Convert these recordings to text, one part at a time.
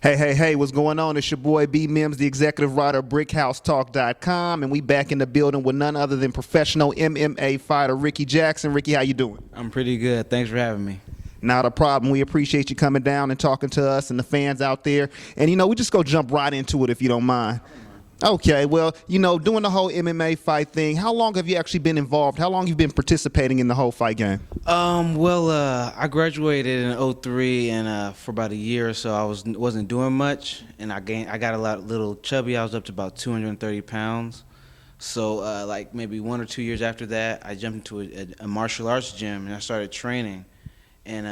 Hey, what's going on? It's your boy B Mims, the executive writer of BrickHouseTalk.com, and we back in the building with none other than professional MMA fighter Ricky Jackson. Ricky, how you doing? I'm pretty good. Thanks for having me. Not a problem. We appreciate you coming down and talking to us and the fans out there. And, we just go jump right into it if you don't mind. Okay, well, doing the whole MMA fight thing, how long have you actually been involved? How long have you been participating in the whole fight game? I graduated in '03, and for about a year or so, I wasn't doing much, and I got a little chubby. I was up to about 230 pounds. So, like maybe 1 or 2 years after that, I jumped into a martial arts gym, and I started training. And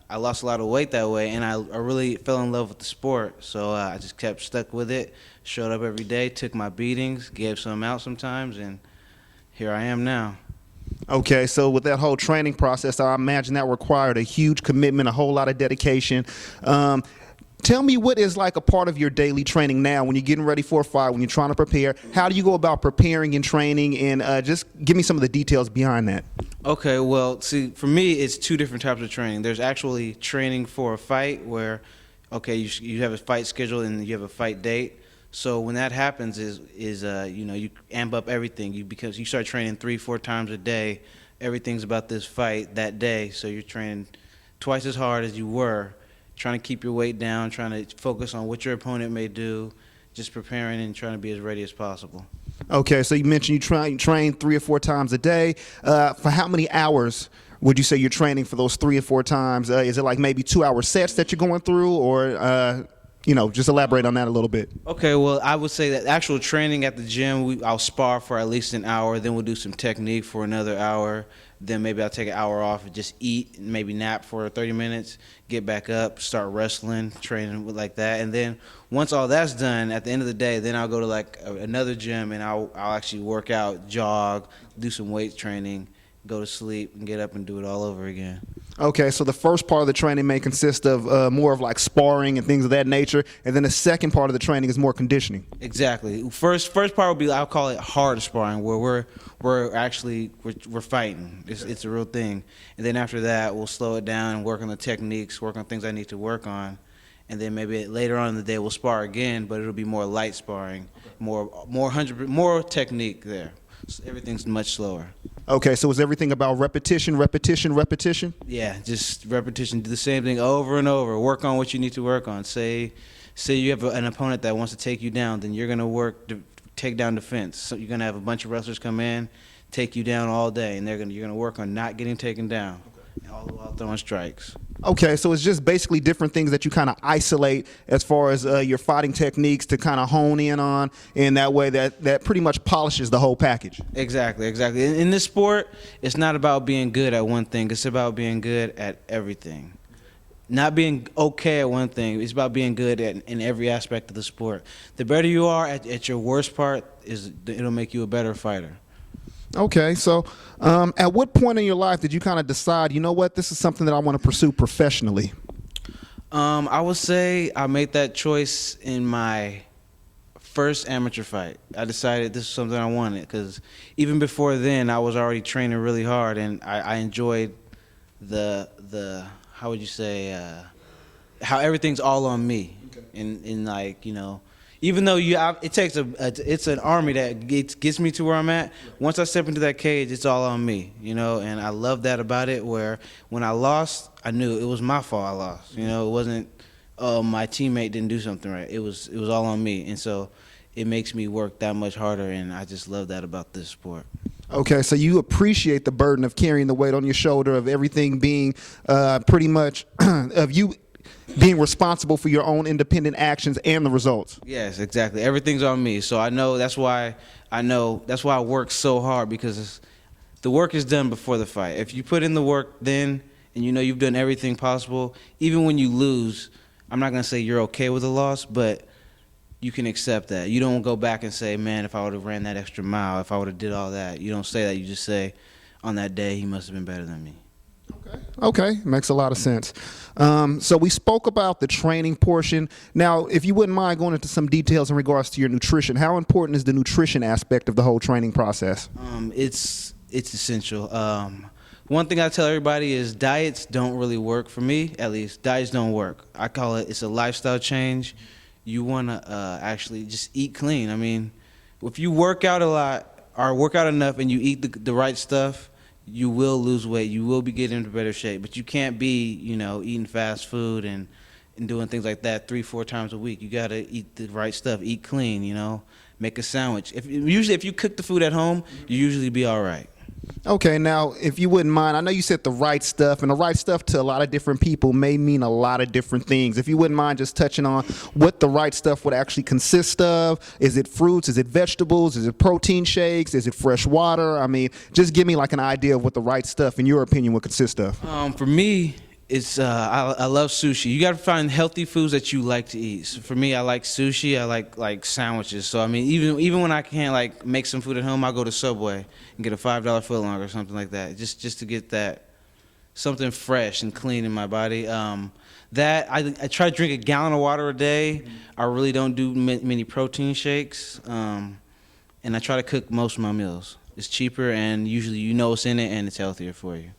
I lost a lot of weight that way, and I really fell in love with the sport. So I just kept stuck with it, showed up every day, took my beatings, gave some out sometimes, and here I am now. Okay, so with that whole training process, I imagine that required a huge commitment, a whole lot of dedication. Tell me what is like a part of your daily training now when you're getting ready for a fight, when you're trying to prepare. How do you go about preparing and training, and just give me some of the details behind that. Okay, well, see, for me, it's two different types of training. There's actually training for a fight where, okay, you have a fight schedule and you have a fight date. So when that happens you amp up everything because you start training 3-4 times a day. Everything's about this fight that day, so you're training twice as hard as you were, trying to keep your weight down, trying to focus on what your opponent may do, just preparing and trying to be as ready as possible. Okay, so you mentioned you train 3 or 4 times a day. For how many hours would you say you're training for those 3 or 4 times? Is it like maybe 2-hour sets that you're going through, or just elaborate on that a little bit? Okay, well, I would say that actual training at the gym, I'll spar for at least an hour, then we'll do some technique for another hour, then maybe I'll take an hour off and just eat and maybe nap for 30 minutes, get back up, start wrestling, training like that. And then once all that's done, at the end of the day, then I'll go to like another gym and I'll actually work out, jog, do some weight training, go to sleep, and get up and do it all over again. Okay, so the first part of the training may consist of more of like sparring and things of that nature, and then the second part of the training is more conditioning. Exactly. First part would be, I'll call it hard sparring, where we're fighting. It's a real thing. And then after that, we'll slow it down and work on the techniques, work on things I need to work on. And then maybe later on in the day we'll spar again, but it'll be more light sparring, more technique there. So everything's much slower. Okay, so is everything about repetition? Yeah, just repetition. Do the same thing over and over. Work on what you need to work on. Say you have an opponent that wants to take you down, then you're going to work to take down defense. So you're going to have a bunch of wrestlers come in, take you down all day, and you're going to work on not getting taken down, all the while throwing strikes. Okay, so it's just basically different things that you kind of isolate as far as your fighting techniques to kind of hone in on, and that way that pretty much polishes the whole package. Exactly. In this sport, it's not about being good at one thing. It's about being good at everything. Not being okay at one thing. It's about being good in every aspect of the sport. The better you are at your worst part, it'll make you a better fighter. Okay, so at what point in your life did you kind of decide, you know what, this is something that I want to pursue professionally? I would say I made that choice in my first amateur fight. I decided this is something I wanted because even before then I was already training really hard, and I enjoyed the how would you say, how everything's all on me. In like, even though it's an army that gets me to where I'm at. Once I step into that cage, it's all on me, and I love that about it. Where when I lost, I knew it was my fault. I lost, it wasn't my teammate didn't do something right. It was all on me, and so it makes me work that much harder. And I just love that about this sport. Okay, so you appreciate the burden of carrying the weight on your shoulder, of everything being pretty much of you being responsible for your own independent actions and the results. Yes, exactly. Everything's on me. So I know that's why I work so hard, because the work is done before the fight. If you put in the work then, and you've done everything possible, even when you lose, I'm not going to say you're okay with the loss, but you can accept that. You don't go back and say, man, if I would have ran that extra mile, if I would have did all that. You don't say that. You just say, on that day, he must have been better than me. Okay, makes a lot of sense. So we spoke about the training portion. Now, if you wouldn't mind going into some details in regards to your nutrition, how important is the nutrition aspect of the whole training process? It's essential. One thing I tell everybody is diets don't really work for me, at least. Diets don't work. I call it's a lifestyle change. You want to actually just eat clean. I mean, if you work out a lot or work out enough and you eat the right stuff, you will lose weight. You will be getting into better shape. But you can't be, eating fast food and doing things like that 3-4 times a week. You got to eat the right stuff. Eat clean, make a sandwich. Usually if you cook the food at home, you usually be all right. Okay, now, if you wouldn't mind, I know you said the right stuff, and the right stuff to a lot of different people may mean a lot of different things. If you wouldn't mind just touching on what the right stuff would actually consist of. Is it fruits? Is it vegetables? Is it protein shakes? Is it fresh water? I mean, just give me like an idea of what the right stuff, in your opinion, would consist of. For me, it's I love sushi. You got to find healthy foods that you like to eat. So for me, I like sushi. I like sandwiches. So I mean, even when I can't like make some food at home, I'll go to Subway and get a $5 footlong or something like that, just to get that something fresh and clean in my body. That I try to drink a gallon of water a day. I really don't do many protein shakes, and I try to cook most of my meals. It's cheaper, and usually what's in it, and it's healthier for you.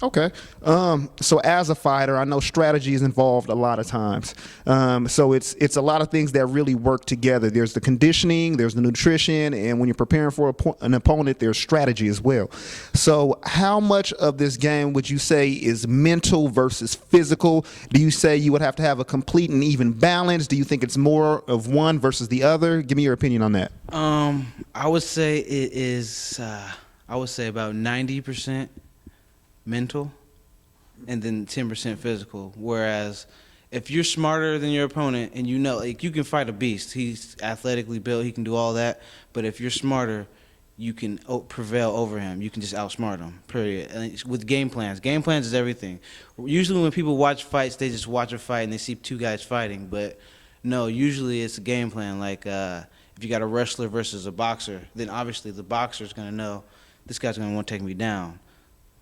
Okay. So as a fighter, I know strategy is involved a lot of times. So it's a lot of things that really work together. There's the conditioning, there's the nutrition, and when you're preparing for an opponent, there's strategy as well. So how much of this game would you say is mental versus physical? Do you say you would have to have a complete and even balance? Do you think it's more of one versus the other? Give me your opinion on that. I would say it is, I would say about 90% mental and then 10% physical. Whereas if you're smarter than your opponent and like you can fight a beast, he's athletically built, he can do all that, but if you're smarter, you can prevail over him. You can just outsmart him, period. And with game plans is everything. Usually when people watch fights, they just watch a fight and they see two guys fighting, but no, usually it's a game plan. Like if you got a wrestler versus a boxer, then obviously the boxer's gonna know this guy's gonna want to take me down.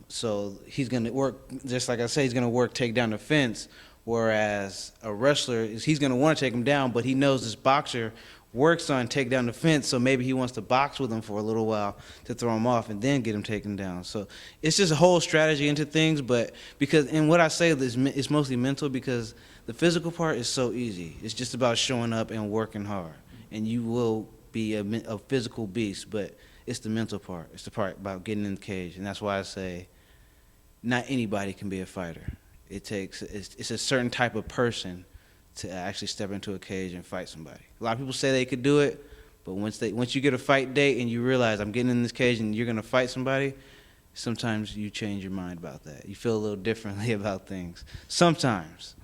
So he's going to work, just like I say, he's going to work take down the fence, whereas a wrestler, he's going to want to take him down, but he knows this boxer works on take down the fence, so maybe he wants to box with him for a little while to throw him off and then get him taken down. So it's just a whole strategy into things, and what I say is it's mostly mental, because the physical part is so easy. It's just about showing up and working hard, and you will be a physical beast, but it's the mental part. It's the part about getting in the cage, and that's why I say not anybody can be a fighter. It's a certain type of person to actually step into a cage and fight somebody. A lot of people say they could do it, but once you get a fight date and you realize I'm getting in this cage and you're gonna fight somebody, sometimes you change your mind about that. You feel a little differently about things. Sometimes.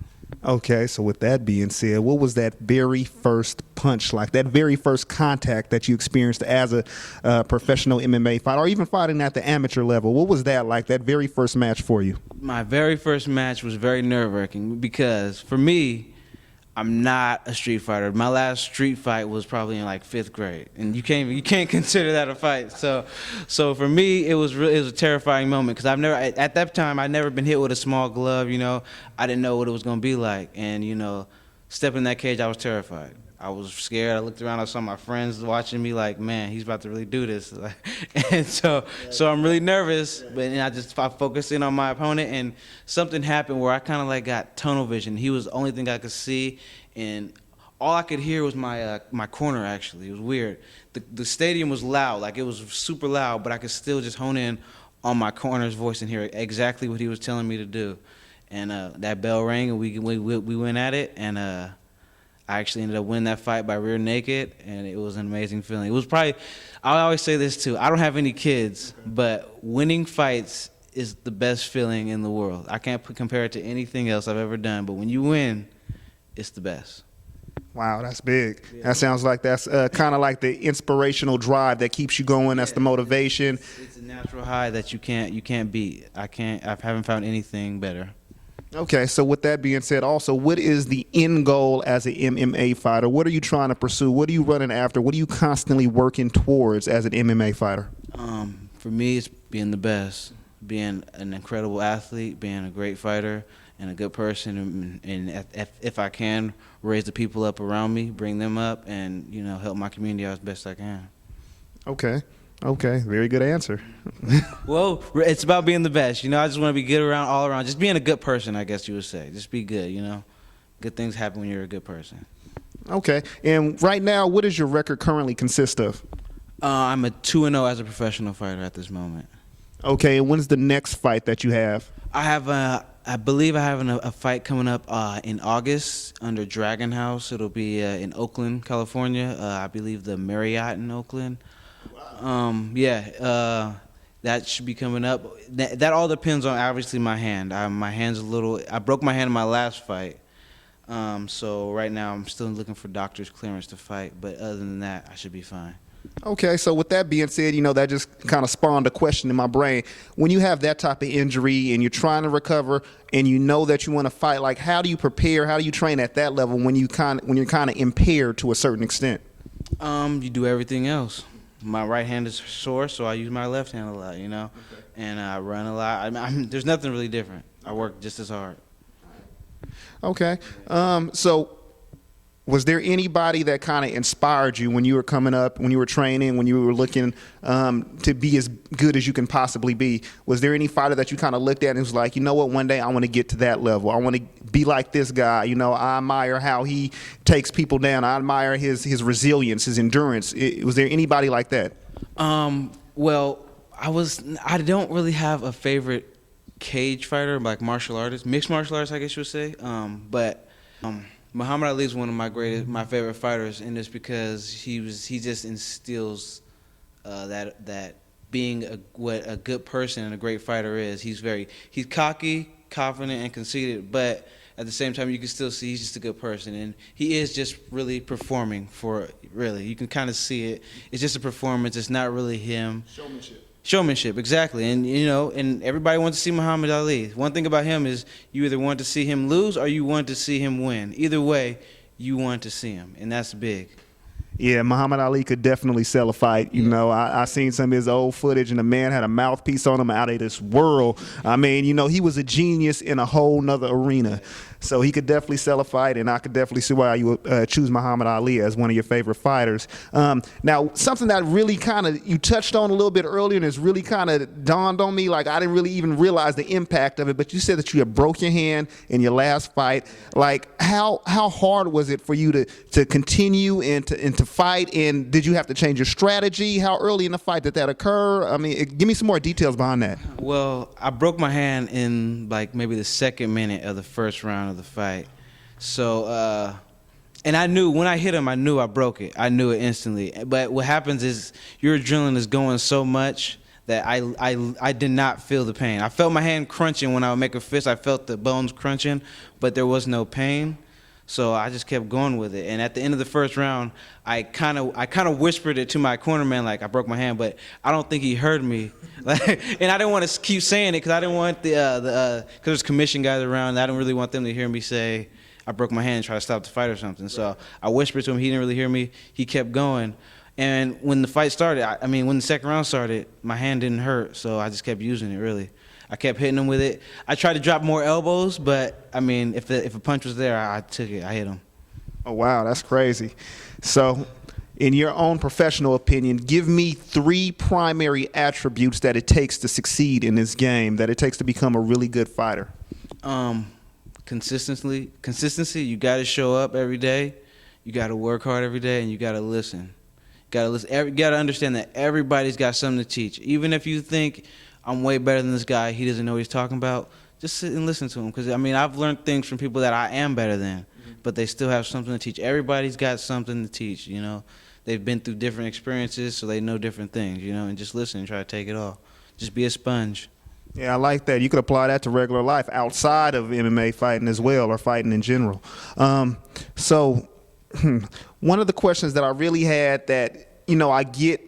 Okay, so with that being said, what was that very first punch like, that very first contact that you experienced as a professional MMA fighter, or even fighting at the amateur level? What was that like, that very first match for you? My very first match was very nerve-wracking because for me, I'm not a street fighter. My last street fight was probably in like 5th grade, and you can't consider that a fight. So for me, it was a terrifying moment because at that time I'd never been hit with a small glove. I didn't know what it was gonna be like, and stepping in that cage, I was terrified. I was scared. I looked around. I saw my friends watching me like, man, he's about to really do this. And so I'm really nervous, but I focused in on my opponent, and something happened where I kind of like got tunnel vision. He was the only thing I could see, and all I could hear was my corner, actually. It was weird. The stadium was loud, like it was super loud, but I could still just hone in on my corner's voice and hear exactly what he was telling me to do. And that bell rang, and we went at it, and I actually ended up winning that fight by rear naked, and it was an amazing feeling. It was probably, I always say this too, I don't have any kids, but winning fights is the best feeling in the world. I can't compare it to anything else I've ever done, but when you win, it's the best. Wow, that's big. Yeah. That sounds like that's kind of like the inspirational drive that keeps you going. That's the motivation. It's a natural high that you can't beat. I haven't found anything better. Okay, so with that being said, also, what is the end goal as an MMA fighter? What are you trying to pursue? What are you running after? What are you constantly working towards as an MMA fighter? For me, it's being the best, being an incredible athlete, being a great fighter, and a good person, and if I can, raise the people up around me, bring them up, and help my community out as best I can. Okay. Okay, very good answer. Well, it's about being the best. I just want to be good around, all around. Just being a good person, I guess you would say. Just be good, Good things happen when you're a good person. Okay, and right now, what does your record currently consist of? I'm a 2-0 as a professional fighter at this moment. Okay, and when's the next fight that you have? I believe I have a fight coming up in August under Dragon House. It'll be in Oakland, California. I believe the Marriott in Oakland. That should be coming up. That all depends on obviously my hand. My hand's I broke my hand in my last fight. So right now I'm still looking for doctor's clearance to fight. But other than that, I should be fine. Okay, so with that being said, that just kind of spawned a question in my brain. When you have that type of injury and you're trying to recover and you know that you want to fight, like how do you prepare? How do you train at that level when you're kind of impaired to a certain extent? You do everything else. My right hand is sore, so I use my left hand a lot, Okay. And I run a lot. There's nothing really different. I work just as hard. Okay, so was there anybody that kind of inspired you when you were coming up, when you were training, when you were looking to be as good as you can possibly be? Was there any fighter that you kind of looked at and was like, one day I want to get to that level. I want to be like this guy. I admire how he takes people down. I admire his resilience, his endurance. Was there anybody like that? Well, I don't really have a favorite cage fighter, like martial artist, mixed martial arts, I guess you would say. But Muhammad Ali is one of my favorite fighters, and it's because he just instills that being what a good person and a great fighter is. He's cocky, confident, and conceited, but at the same time you can still see he's just a good person, and he is just really performing for really. You can kind of see it. It's just a performance. It's not really him. Showmanship, exactly. And and everybody wants to see Muhammad Ali. One thing about him is you either want to see him lose or you want to see him win. Either way, you want to see him, and that's big. Yeah, Muhammad Ali could definitely sell a fight. I seen some of his old footage, and the man had a mouthpiece on him out of this world. I mean, he was a genius in a whole nother arena. So he could definitely sell a fight, and I could definitely see why you would choose Muhammad Ali as one of your favorite fighters. Now, something that really kind of you touched on a little bit earlier, and it's really kind of dawned on me, like I didn't really even realize the impact of it, but you said that you had broke your hand in your last fight. Like, how hard was it for you to continue and to fight, and did you have to change your strategy? How early in the fight did that occur? I mean, give me some more details behind that. Well, I broke my hand in like maybe the second minute of the first round of the fight. So, and I knew when I hit him, I knew I broke it. I knew it instantly. But what happens is your adrenaline is going so much that I did not feel the pain. I felt my hand crunching when I would make a fist. I felt the bones crunching, but there was no pain. So I just kept going with it. And at the end of the first round, I kind of whispered it to my cornerman, like I broke my hand, but I don't think he heard me. And I didn't want to keep saying it because I didn't want because there's commission guys around. And I didn't really want them to hear me say I broke my hand and try to stop the fight or something. So I whispered to him. He didn't really hear me. He kept going. And when the fight started, when the second round started, my hand didn't hurt, so I just kept using it, really. I kept hitting him with it. I tried to drop more elbows, but, if a punch was there, I took it. I hit him. Oh, wow, that's crazy. So, in your own professional opinion, give me 3 primary attributes that it takes to succeed in this game, that it takes to become a really good fighter. Consistency, you got to show up every day. You got to work hard every day, and you got to listen. You got to understand that everybody's got something to teach. Even if you think I'm way better than this guy, he doesn't know what he's talking about, just sit and listen to him. Because, I've learned things from people that I am better than, but they still have something to teach. Everybody's got something to teach, They've been through different experiences, so they know different things, and just listen and try to take it all. Just be a sponge. Yeah, I like that. You could apply that to regular life outside of MMA fighting as well, or fighting in general. So one of the questions that I really had that, I get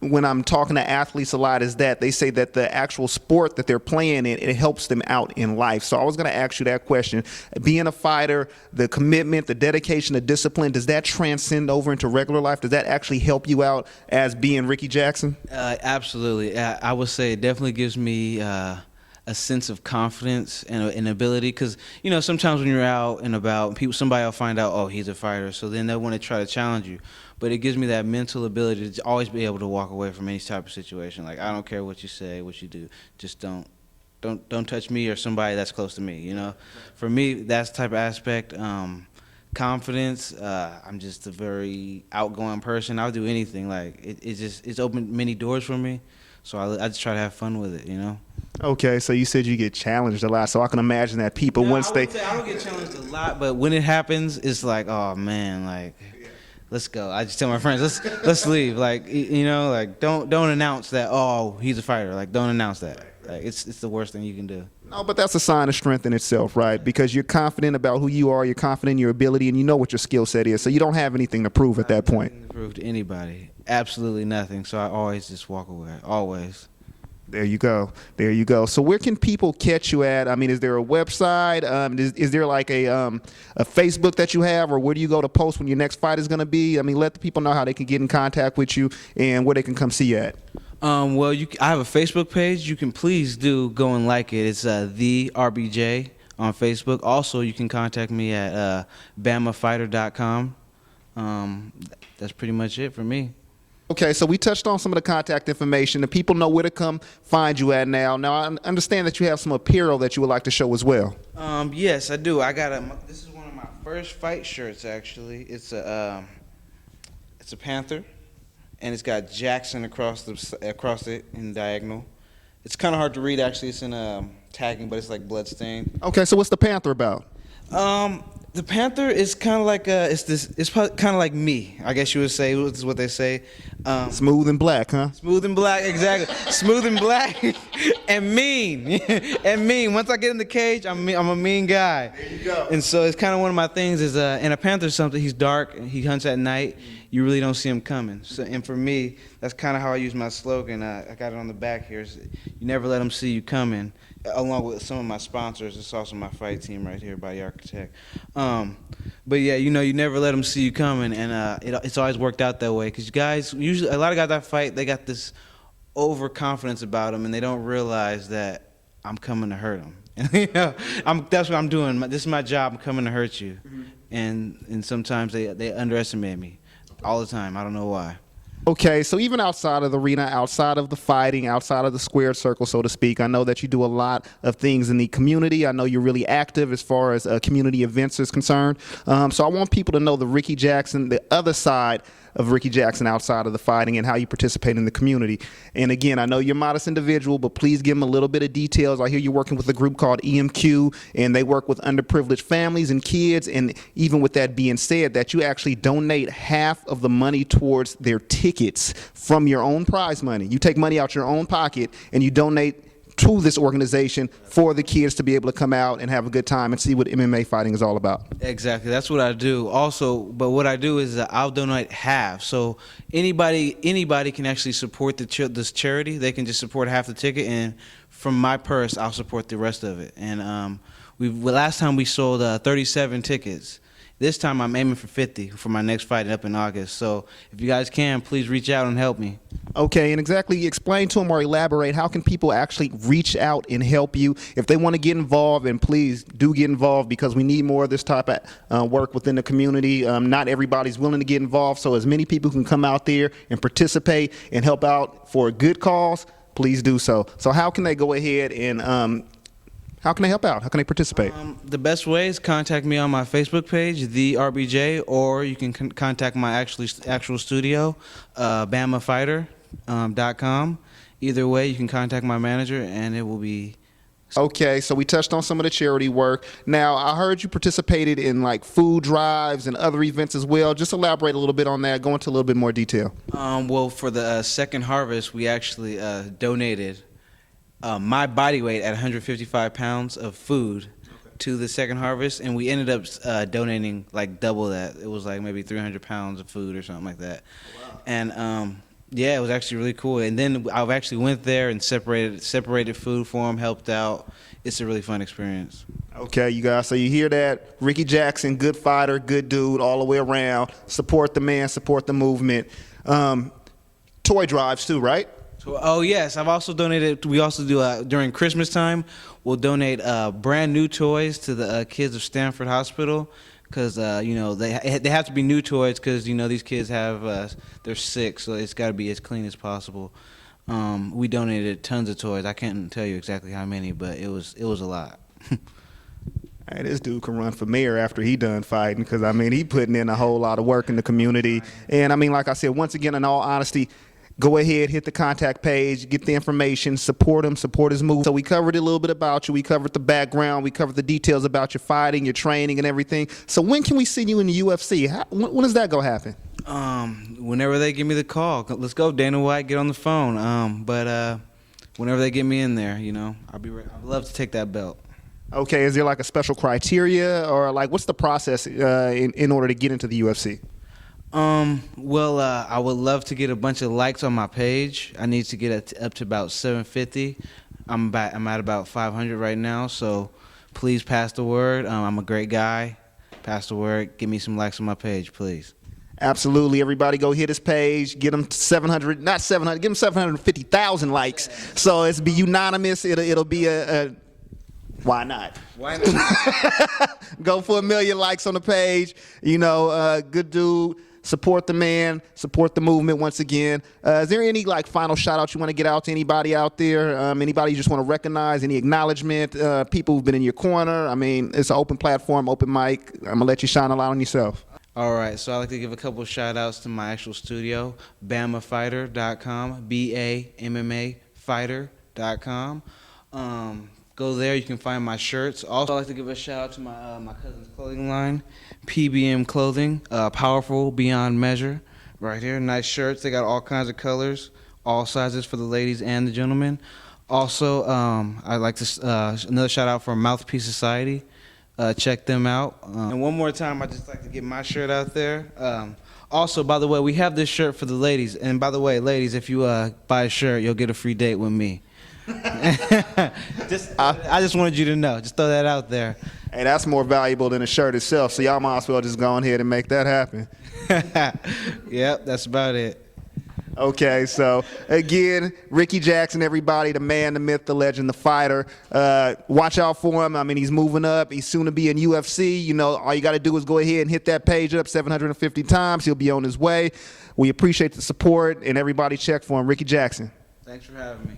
when I'm talking to athletes a lot is that they say that the actual sport that they're playing in, it helps them out in life. So I was going to ask you that question. Being a fighter, the commitment, the dedication, the discipline, does that transcend over into regular life? Does that actually help you out as being Ricky Jackson? Absolutely. I would say it definitely gives me a sense of confidence and an ability. Because sometimes when you're out and about, somebody will find out, oh, he's a fighter, so then they'll want to try to challenge you. But it gives me that mental ability to always be able to walk away from any type of situation. Like, I don't care what you say, what you do, just don't touch me or somebody that's close to me. For me, that's the type of aspect. Confidence. I'm just a very outgoing person. I'll do anything. Like it's opened many doors for me. So I just try to have fun with it. Okay, so you said you get challenged a lot, so I can imagine that people No, once I don't get challenged a lot, but when it happens, it's like, oh man, like let's go. I just tell my friends, let's leave. Like like don't announce that. Oh, he's a fighter. Like don't announce that. Like it's the worst thing you can do. No, but that's a sign of strength in itself, right? Because you're confident about who you are, you're confident in your ability, and you know what your skill set is. So you don't have anything to prove at that point. Nothing to prove to anybody. Absolutely nothing. So I always just walk away. Always. There you go. There you go. So where can people catch you at? I mean, is there a website? Is there like a Facebook that you have, or where do you go to post when your next fight is going to be? I mean, let the people know how they can get in contact with you and where they can come see you at. Well, I have a Facebook page. You can please go and like it. It's the RBJ on Facebook. Also, you can contact me at BamaFighter.com. That's pretty much it for me. Okay, so we touched on some of the contact information. The people know where to come find you at now. Now, I understand that you have some apparel that you would like to show as well. Yes, I do. This is one of my first fight shirts, actually. It's a panther, and it's got Jackson across it in diagonal. It's kind of hard to read, actually. It's in tagging, but it's like bloodstained. Okay, so what's the panther about? The panther is kind of like it's kind of like me, I guess you would say. This is what they say. Smooth and black, huh? Smooth and black, exactly. Smooth and black, and mean, and mean. Once I get in the cage, I'm a mean guy. There you go. And so it's kind of one of my things is, and a panther's something. He's dark. He hunts at night. You really don't see him coming. So, and for me, that's kind of how I use my slogan. I got it on the back here. You never let them see you coming. Along with some of my sponsors, it's also my fight team right here by the architect. But yeah, you never let them see you coming, and it's always worked out that way. Because guys, usually a lot of guys that fight, they got this overconfidence about them, and they don't realize that I'm coming to hurt them. That's what I'm doing. This is my job. I'm coming to hurt you, and sometimes they underestimate me all the time. I don't know why. Okay, so even outside of the arena, outside of the fighting, outside of the squared circle, so to speak, I know that you do a lot of things in the community. I know you're really active as far as community events is concerned. So I want people to know the Ricky Jackson, the other side of Ricky Jackson outside of the fighting and how you participate in the community. And again, I know you're a modest individual, but please give them a little bit of details. I hear you're working with a group called EMQ, and they work with underprivileged families and kids. And even with that being said, that you actually donate half of the money towards their tickets from your own prize money. You take money out your own pocket and you donate to this organization for the kids to be able to come out and have a good time and see what MMA fighting is all about. Exactly, that's what I do. Also, but what I do is I'll donate half. So anybody can actually support this charity. They can just support half the ticket, and from my purse, I'll support the rest of it. And last time we sold 37 tickets. This time I'm aiming for 50 for my next fight up in August. So if you guys can, please reach out and help me. Okay, and exactly explain to them or elaborate, how can people actually reach out and help you if they want to get involved? And please do get involved, because we need more of this type of work within the community. Not everybody's willing to get involved, so as many people can come out there and participate and help out for a good cause, please do so. So how can they go ahead and how can they help out? How can they participate? The best way is contact me on my Facebook page, The RBJ, or you can contact my actual studio, BamaFighter.com. Either way, you can contact my manager, and it will be. Okay, so we touched on some of the charity work. Now, I heard you participated in like food drives and other events as well. Just elaborate a little bit on that. Go into a little bit more detail. Well, for the second harvest, we actually donated my body weight at 155 pounds of food to the second harvest, and we ended up donating like double that. It was like maybe 300 pounds of food or something like that. Wow. And yeah, it was actually really cool. And then I actually went there and separated food for them, helped out. It's a really fun experience. Okay, you guys, so you hear that? Ricky Jackson, good fighter, good dude all the way around. Support the man, support the movement. Toy drives too, right? So, oh yes, I've also donated. We also do during Christmas time. We'll donate brand new toys to the kids of Stanford Hospital, because you know they have to be new toys, because you know these kids have they're sick, so it's got to be as clean as possible. We donated tons of toys. I can't tell you exactly how many, but it was a lot. Hey, this dude can run for mayor after he done fighting, because, I mean, he putting in a whole lot of work in the community. And, I mean, like I said, once again, in all honesty, go ahead, hit the contact page, get the information, support him, support his move. So we covered a little bit about you. We covered the background. We covered the details about your fighting, your training, and everything. So when can we see you in the UFC? When is that going to happen? Whenever they give me the call. Let's go, Dana White, get on the phone. But whenever they get me in there, you know, I'd love to take that belt. Okay, is there like a special criteria, or like what's the process in order to get into the UFC? Well, I would love to get a bunch of likes on my page. I need to get up to about 750. I'm at about 500 right now, so please pass the word. I'm a great guy. Pass the word. Give me some likes on my page, please. Absolutely. Everybody go hit his page. Get him 700, not 700, give him 750,000 likes. So it's be unanimous. It'll be a why not? Why not? Go for 1 million likes on the page. You know, good dude. Support the man. Support the movement once again. Is there any like final shout out you want to get out to anybody out there? Anybody you just want to recognize? Any acknowledgement? People who've been in your corner? I mean, it's an open platform, open mic. I'm going to let you shine a light on yourself. All right, so I'd like to give a couple of shout-outs to my actual studio, BamaFighter.com, BAMMA Fighter.com. Go there, you can find my shirts. Also, I'd like to give a shout-out to my cousin's clothing line, PBM Clothing, Powerful Beyond Measure, right here. Nice shirts. They got all kinds of colors, all sizes for the ladies and the gentlemen. Also, I'd like to another shout-out for Mouthpiece Society. Check them out. And one more time, I'd just like to get my shirt out there. Also, by the way, we have this shirt for the ladies. And by the way, ladies, if you buy a shirt, you'll get a free date with me. I just wanted you to know. Just throw that out there. Hey, that's more valuable than a shirt itself, so y'all might as well just go ahead and make that happen. Yep, that's about it. Okay, so again, Ricky Jackson, everybody, the man, the myth, the legend, the fighter. Watch out for him. I mean, he's moving up. He's soon to be in UFC. You know, all you got to do is go ahead and hit that page up 750 times. He'll be on his way. We appreciate the support, and everybody check for him. Ricky Jackson. Thanks for having me.